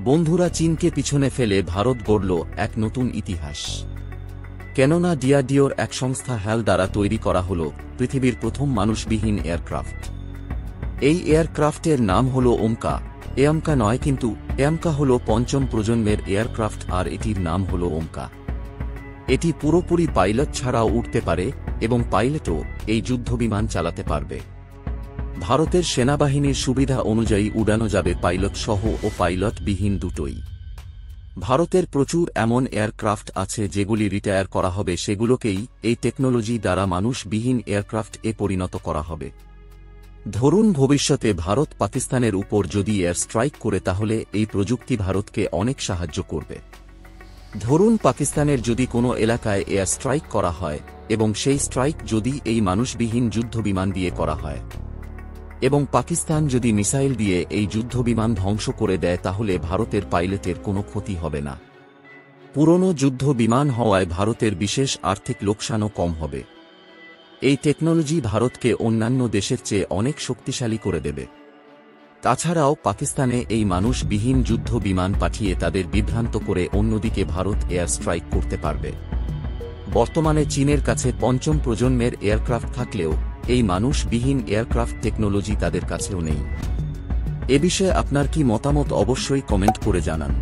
বন্ধুরা, চীনকে পিছনে ফেলে ভারত গড়ল এক নতুন ইতিহাস। কেননা ডিআরডিওর এক সংস্থা হ্যাল দ্বারা তৈরি করা হল পৃথিবীর প্রথম মানুষবিহীন এয়ারক্রাফট। এই এয়ারক্রাফটের নাম হল ওমকা। এমকা নয়, কিন্তু এমকা হল পঞ্চম প্রজন্মের এয়ারক্রাফট, আর এটির নাম হল ওমকা। এটি পুরোপুরি পাইলট ছাড়াও উঠতে পারে এবং পাইলটও এই যুদ্ধবিমান চালাতে পারবে। ভারতের সেনাবাহিনীর সুবিধা অনুযায়ী উড়ানো যাবে পাইলট সহ ও পাইলটবিহীন দুটোই। ভারতের প্রচুর এমন এয়ারক্রাফট আছে যেগুলি রিটায়ার করা হবে, সেগুলোকেই এই টেকনোলজি দ্বারা মানুষবিহীন এয়ারক্রাফট পরিণত করা হবে। ধরুন ভবিষ্যতে ভারত পাকিস্তানের উপর যদি এয়ার স্ট্রাইক করে, তাহলে এই প্রযুক্তি ভারতকে অনেক সাহায্য করবে। ধরুন পাকিস্তানের যদি কোনো এলাকায় এয়ার স্ট্রাইক করা হয় এবং সেই স্ট্রাইক যদি এই মানুষবিহীন যুদ্ধবিমান দিয়ে করা হয় এবং পাকিস্তান যদি মিসাইল দিয়ে এই যুদ্ধবিমান ধ্বংস করে দেয়, তাহলে ভারতের পাইলটের কোনো ক্ষতি হবে না। পুরনো যুদ্ধবিমান হওয়ায় ভারতের বিশেষ আর্থিক লোকসানও কম হবে। এই টেকনোলজি ভারতকে অন্যান্য দেশের চেয়ে অনেক শক্তিশালী করে দেবে। তাছাড়াও পাকিস্তানে এই মানুষবিহীন যুদ্ধ বিমান পাঠিয়ে তাদের বিভ্রান্ত করে অন্যদিকে ভারত এয়ার স্ট্রাইক করতে পারবে। বর্তমানে চীনের কাছে পঞ্চম প্রজন্মের এয়ারক্রাফট থাকলেও এই মানুষবিহীন এয়ারক্রাফট টেকনোলজি তাদের কাছেও নেই। এ বিষয়ে আপনার কি মতামত অবশ্যই কমেন্ট করে জানান।